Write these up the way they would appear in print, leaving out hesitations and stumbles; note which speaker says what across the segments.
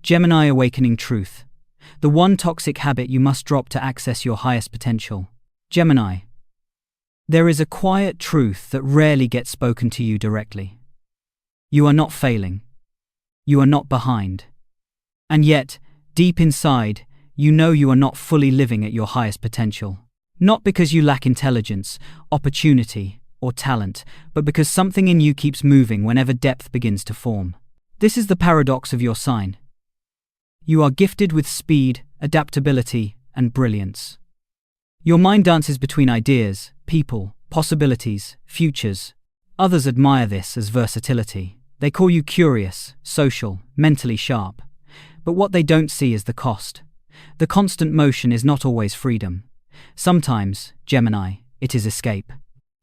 Speaker 1: Gemini awakening truth. The one toxic habit you must drop to access your highest potential. Gemini. There is a quiet truth that rarely gets spoken to you directly. You are not failing. You are not behind. And yet, deep inside, you know you are not fully living at your highest potential. Not because you lack intelligence, opportunity, or talent, but because something in you keeps moving whenever depth begins to form. This is the paradox of your sign. You are gifted with speed, adaptability, and brilliance. Your mind dances between ideas, people, possibilities, futures. Others admire this as versatility. They call you curious, social, mentally sharp. But what they don't see is the cost. The constant motion is not always freedom. Sometimes, Gemini, it is escape.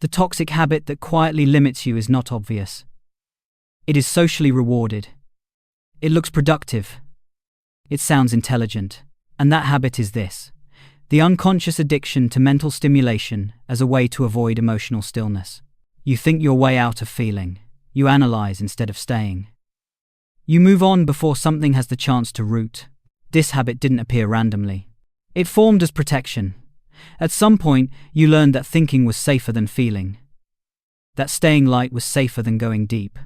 Speaker 1: The toxic habit that quietly limits you is not obvious. It is socially rewarded. It looks productive. It sounds intelligent. And that habit is this: the unconscious addiction to mental stimulation as a way to avoid emotional stillness. You think your way out of feeling. You analyze instead of staying. You move on before something has the chance to root. This habit didn't appear randomly. It formed as protection. At some point, you learned that thinking was safer than feeling. That staying light was safer than going deep.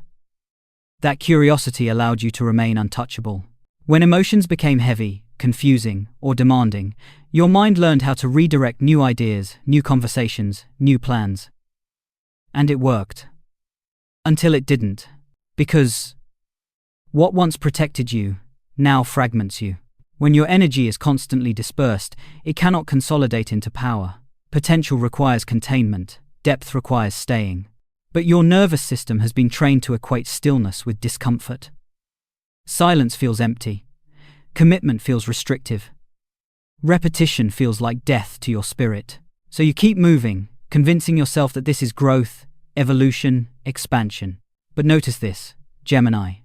Speaker 1: That curiosity allowed you to remain untouchable. When emotions became heavy, confusing, or demanding, your mind learned how to redirect new ideas, new conversations, new plans. And it worked. Until it didn't. Because what once protected you, now fragments you. When your energy is constantly dispersed, it cannot consolidate into power. Potential requires containment, depth requires staying. But your nervous system has been trained to equate stillness with discomfort. Silence feels empty. Commitment feels restrictive. Repetition feels like death to your spirit. So you keep moving, convincing yourself that this is growth, evolution, expansion. But notice this, Gemini.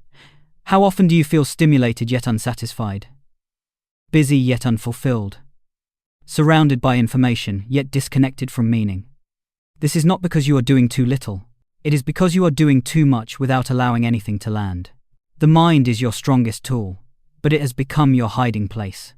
Speaker 1: How often do you feel stimulated yet unsatisfied? Busy yet unfulfilled? Surrounded by information yet disconnected from meaning? This is not because you are doing too little. It is because you are doing too much without allowing anything to land. The mind is your strongest tool, but it has become your hiding place.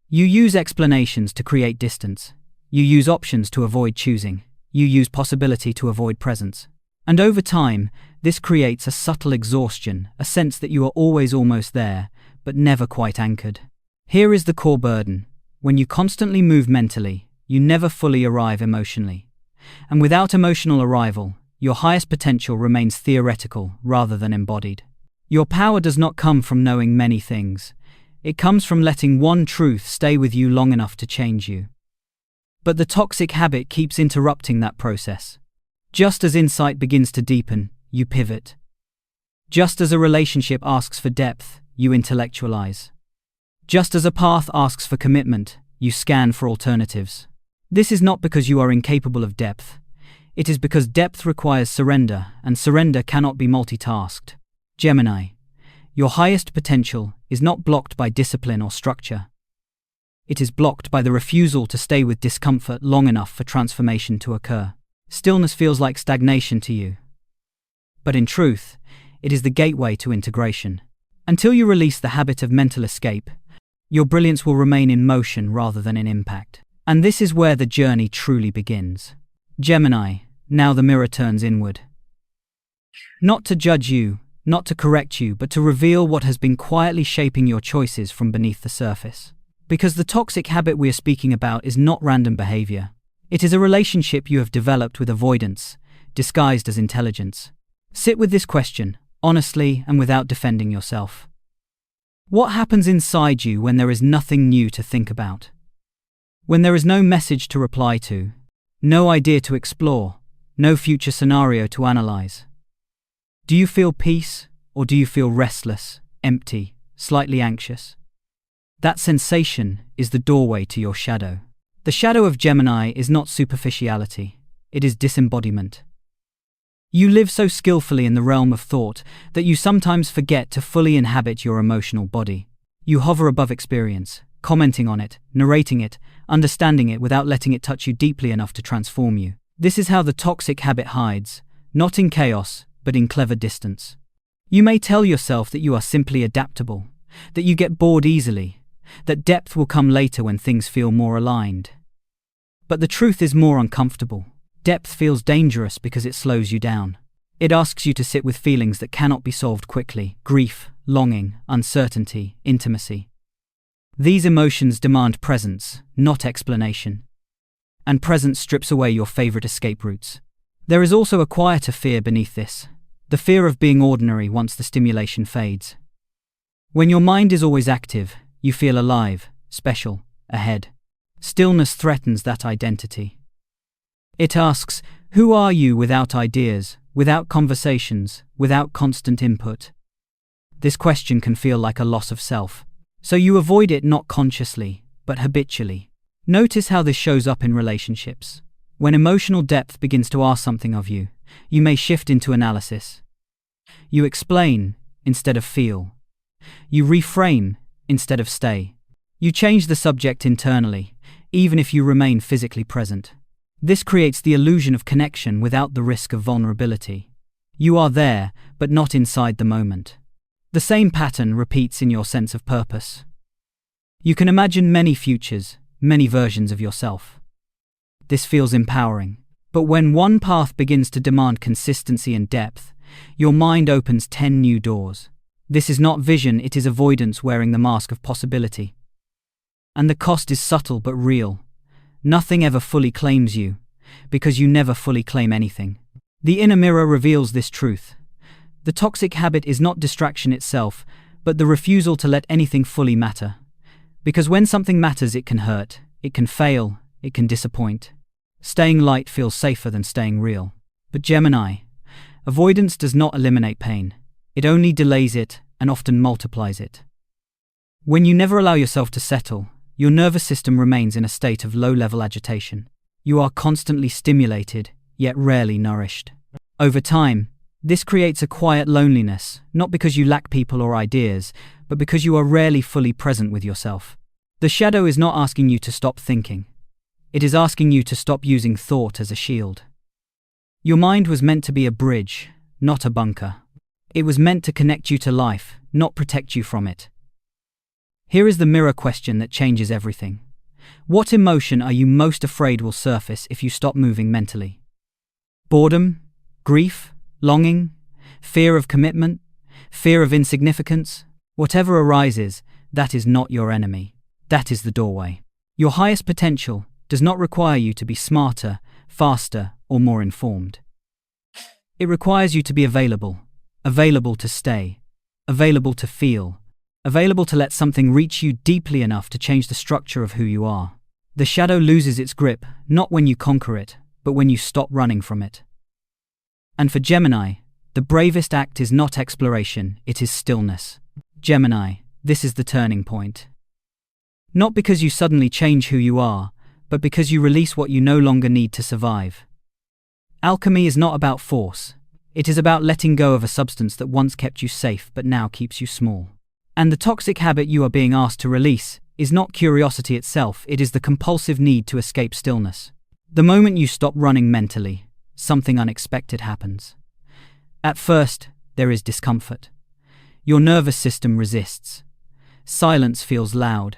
Speaker 1: You use explanations to create distance. You use options to avoid choosing. You use possibility to avoid presence. And over time, this creates a subtle exhaustion, a sense that you are always almost there, but never quite anchored. Here is the core burden. When you constantly move mentally, you never fully arrive emotionally. And without emotional arrival, your highest potential remains theoretical rather than embodied. Your power does not come from knowing many things. It comes from letting one truth stay with you long enough to change you. But the toxic habit keeps interrupting that process. Just as insight begins to deepen, you pivot. Just as a relationship asks for depth, you intellectualize. Just as a path asks for commitment, you scan for alternatives. This is not because you are incapable of depth. It is because depth requires surrender, and surrender cannot be multitasked. Gemini, your highest potential is not blocked by discipline or structure. It is blocked by the refusal to stay with discomfort long enough for transformation to occur. Stillness feels like stagnation to you. But in truth, it is the gateway to integration. Until you release the habit of mental escape, your brilliance will remain in motion rather than in impact. And this is where the journey truly begins. Gemini, now the mirror turns inward. Not to judge you, not to correct you, but to reveal what has been quietly shaping your choices from beneath the surface. Because the toxic habit we are speaking about is not random behavior. It is a relationship you have developed with avoidance, disguised as intelligence. Sit with this question, honestly and without defending yourself. What happens inside you when there is nothing new to think about? When there is no message to reply to, no idea to explore, no future scenario to analyze? Do you feel peace, or do you feel restless, empty, slightly anxious? That sensation is the doorway to your shadow. The shadow of Gemini is not superficiality, it is disembodiment. You live so skillfully in the realm of thought that you sometimes forget to fully inhabit your emotional body. You hover above experience, commenting on it, narrating it, understanding it without letting it touch you deeply enough to transform you. This is how the toxic habit hides, not in chaos, but in clever distance. You may tell yourself that you are simply adaptable, that you get bored easily, that depth will come later when things feel more aligned. But the truth is more uncomfortable. Depth feels dangerous because it slows you down. It asks you to sit with feelings that cannot be solved quickly: grief, longing, uncertainty, intimacy. These emotions demand presence, not explanation. And presence strips away your favorite escape routes. There is also a quieter fear beneath this, the fear of being ordinary once the stimulation fades. When your mind is always active, you feel alive, special, ahead. Stillness threatens that identity. It asks, who are you without ideas, without conversations, without constant input? This question can feel like a loss of self, so you avoid it not consciously, but habitually. Notice how this shows up in relationships. When emotional depth begins to ask something of you, you may shift into analysis. You explain instead of feel. You reframe instead of stay. You change the subject internally, even if you remain physically present. This creates the illusion of connection without the risk of vulnerability. You are there, but not inside the moment. The same pattern repeats in your sense of purpose. You can imagine many futures, many versions of yourself. This feels empowering. But when one path begins to demand consistency and depth, your mind opens 10 new doors. This is not vision, it is avoidance wearing the mask of possibility. And the cost is subtle but real. Nothing ever fully claims you, because you never fully claim anything. The inner mirror reveals this truth. The toxic habit is not distraction itself, but the refusal to let anything fully matter. Because when something matters, it can hurt, it can fail, it can disappoint. Staying light feels safer than staying real. But Gemini, avoidance does not eliminate pain. It only delays it and often multiplies it. When you never allow yourself to settle, your nervous system remains in a state of low-level agitation. You are constantly stimulated, yet rarely nourished. Over time, this creates a quiet loneliness, not because you lack people or ideas, but because you are rarely fully present with yourself. The shadow is not asking you to stop thinking. It is asking you to stop using thought as a shield. Your mind was meant to be a bridge, not a bunker. It was meant to connect you to life, not protect you from it. Here is the mirror question that changes everything. What emotion are you most afraid will surface if you stop moving mentally? Boredom? Grief? Longing? Fear of commitment? Fear of insignificance? Whatever arises, that is not your enemy. That is the doorway. Your highest potential does not require you to be smarter, faster, or more informed. It requires you to be available to stay, available to feel, available to let something reach you deeply enough to change the structure of who you are. The shadow loses its grip, not when you conquer it, but when you stop running from it. And for Gemini, the bravest act is not exploration, it is stillness. Gemini, this is the turning point. Not because you suddenly change who you are, but because you release what you no longer need to survive. Alchemy is not about force. It is about letting go of a substance that once kept you safe but now keeps you small. And the toxic habit you are being asked to release is not curiosity itself, it is the compulsive need to escape stillness. The moment you stop running mentally, something unexpected happens. At first, there is discomfort. Your nervous system resists. Silence feels loud.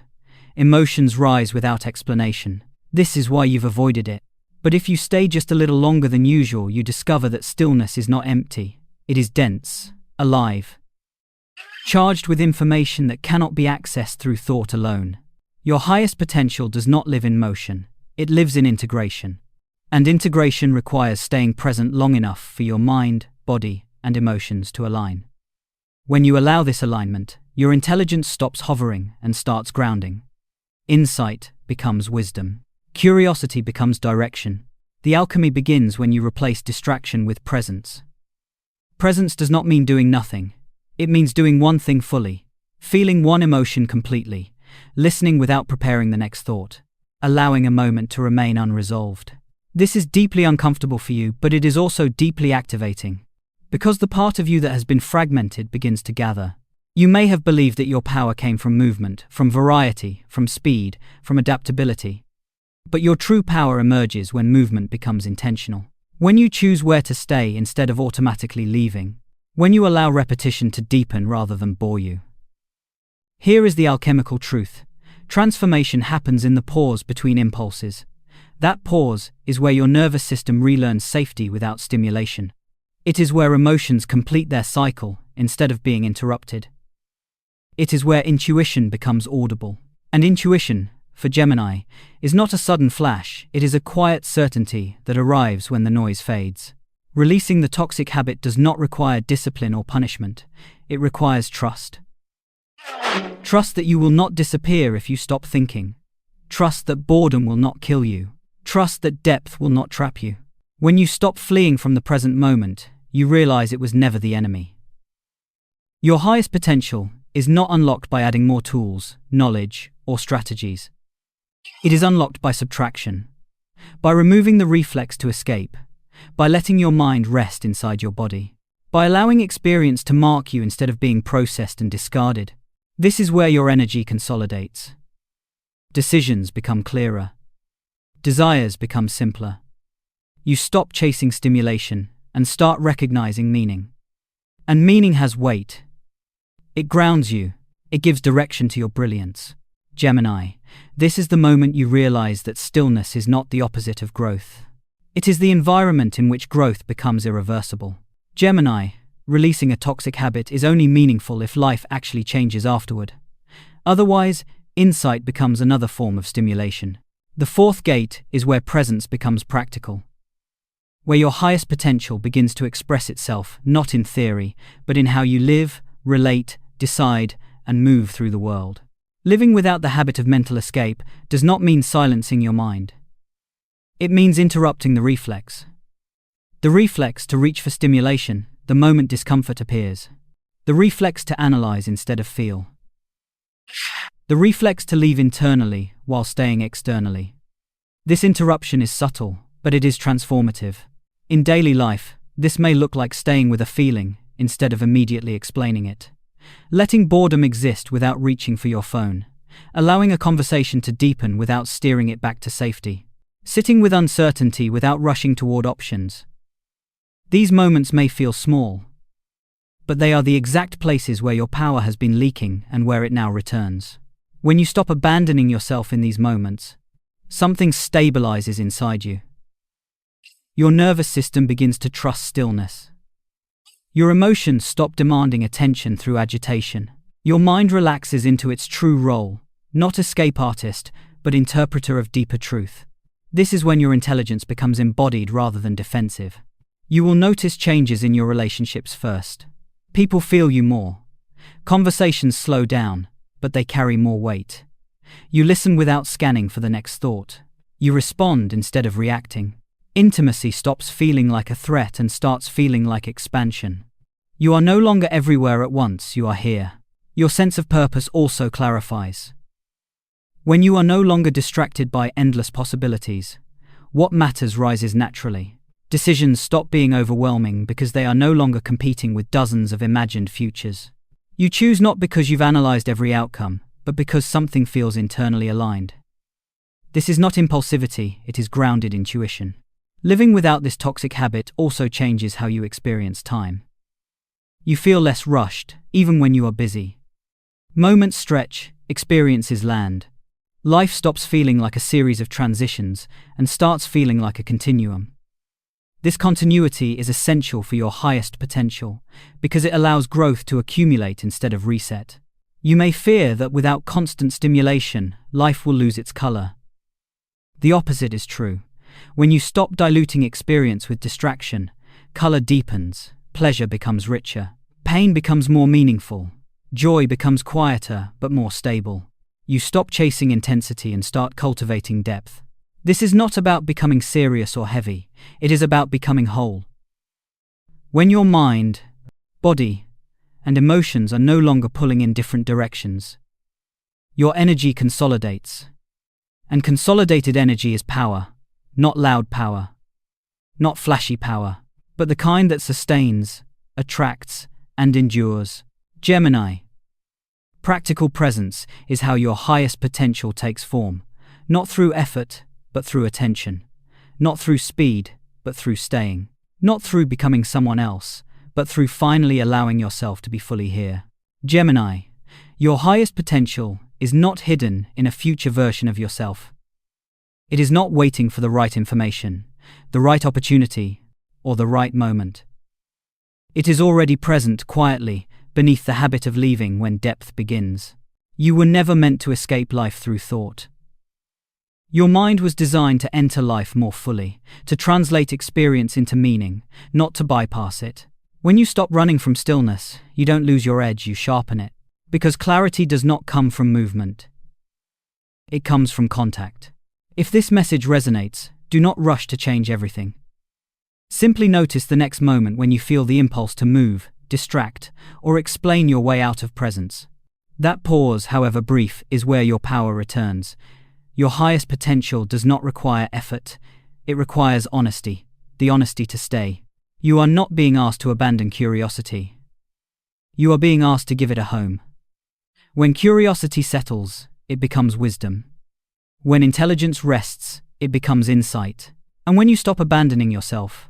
Speaker 1: Emotions rise without explanation. This is why you've avoided it. But if you stay just a little longer than usual, you discover that stillness is not empty. It is dense, alive, charged with information that cannot be accessed through thought alone. Your highest potential does not live in motion. It lives in integration. And integration requires staying present long enough for your mind, body, and emotions to align. When you allow this alignment, your intelligence stops hovering and starts grounding. Insight becomes wisdom. Curiosity becomes direction. The alchemy begins when you replace distraction with presence. Presence does not mean doing nothing. It means doing one thing fully, feeling one emotion completely, listening without preparing the next thought, allowing a moment to remain unresolved. This is deeply uncomfortable for you, but it is also deeply activating. Because the part of you that has been fragmented begins to gather. You may have believed that your power came from movement, from variety, from speed, from adaptability. But your true power emerges when movement becomes intentional. When you choose where to stay instead of automatically leaving. When you allow repetition to deepen rather than bore you. Here is the alchemical truth. Transformation happens in the pause between impulses. That pause is where your nervous system relearns safety without stimulation. It is where emotions complete their cycle instead of being interrupted. It is where intuition becomes audible. And intuition, for Gemini, is not a sudden flash, it is a quiet certainty that arrives when the noise fades. Releasing the toxic habit does not require discipline or punishment, it requires trust. Trust that you will not disappear if you stop thinking. Trust that boredom will not kill you. Trust that depth will not trap you. When you stop fleeing from the present moment, you realize it was never the enemy. Your highest potential is not unlocked by adding more tools, knowledge, or strategies. It is unlocked by subtraction, by removing the reflex to escape, by letting your mind rest inside your body, by allowing experience to mark you instead of being processed and discarded. This is where your energy consolidates. Decisions become clearer. Desires become simpler. You stop chasing stimulation and start recognizing meaning. And meaning has weight. It grounds you. It gives direction to your brilliance. Gemini, this is the moment you realize that stillness is not the opposite of growth. It is the environment in which growth becomes irreversible. Gemini, releasing a toxic habit is only meaningful if life actually changes afterward. Otherwise, insight becomes another form of stimulation. The fourth gate is where presence becomes practical. Where your highest potential begins to express itself, not in theory, but in how you live, relate, decide, and move through the world. Living without the habit of mental escape does not mean silencing your mind. It means interrupting the reflex. The reflex to reach for stimulation, the moment discomfort appears. The reflex to analyze instead of feel. The reflex to leave internally while staying externally. This interruption is subtle, but it is transformative. In daily life, this may look like staying with a feeling instead of immediately explaining it. Letting boredom exist without reaching for your phone. Allowing a conversation to deepen without steering it back to safety. Sitting with uncertainty without rushing toward options. These moments may feel small, but they are the exact places where your power has been leaking and where it now returns. When you stop abandoning yourself in these moments, something stabilizes inside you. Your nervous system begins to trust stillness. Your emotions stop demanding attention through agitation. Your mind relaxes into its true role, not escape artist, but interpreter of deeper truth. This is when your intelligence becomes embodied rather than defensive. You will notice changes in your relationships first. People feel you more. Conversations slow down, but they carry more weight. You listen without scanning for the next thought. You respond instead of reacting. Intimacy stops feeling like a threat and starts feeling like expansion. You are no longer everywhere at once, you are here. Your sense of purpose also clarifies. When you are no longer distracted by endless possibilities, what matters rises naturally. Decisions stop being overwhelming because they are no longer competing with dozens of imagined futures. You choose not because you've analyzed every outcome, but because something feels internally aligned. This is not impulsivity, it is grounded intuition. Living without this toxic habit also changes how you experience time. You feel less rushed, even when you are busy. Moments stretch, experiences land. Life stops feeling like a series of transitions and starts feeling like a continuum. This continuity is essential for your highest potential because it allows growth to accumulate instead of reset. You may fear that without constant stimulation, life will lose its color. The opposite is true. When you stop diluting experience with distraction, color deepens, pleasure becomes richer, pain becomes more meaningful, joy becomes quieter but more stable. You stop chasing intensity and start cultivating depth. This is not about becoming serious or heavy, it is about becoming whole. When your mind, body, and emotions are no longer pulling in different directions, your energy consolidates. And consolidated energy is power, not loud power, not flashy power, but the kind that sustains, attracts, and endures. Gemini. Practical presence is how your highest potential takes form, not through effort, but through attention, not through speed, but through staying, not through becoming someone else, but through finally allowing yourself to be fully here. Gemini, Your highest potential is not hidden in a future version of yourself. It is not waiting for the right information, the right opportunity, or the right moment. It is already present quietly beneath the habit of leaving when depth begins. You were never meant to escape life through thought. Your mind was designed to enter life more fully, to translate experience into meaning, not to bypass it. When you stop running from stillness, you don't lose your edge, you sharpen it. Because clarity does not come from movement. It comes from contact. If this message resonates, do not rush to change everything. Simply notice the next moment when you feel the impulse to move, distract, or explain your way out of presence. That pause, however brief, is where your power returns. Your highest potential does not require effort. It requires honesty, the honesty to stay. You are not being asked to abandon curiosity. You are being asked to give it a home. When curiosity settles, it becomes wisdom. When intelligence rests, it becomes insight. And when you stop abandoning yourself,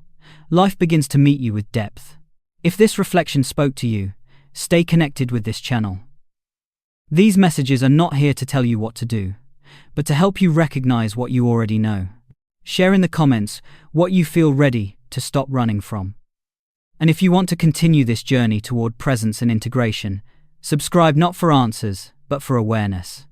Speaker 1: life begins to meet you with depth. If this reflection spoke to you, stay connected with this channel. These messages are not here to tell you what to do, but to help you recognize what you already know. Share in the comments what you feel ready to stop running from. And if you want to continue this journey toward presence and integration, subscribe not for answers, but for awareness.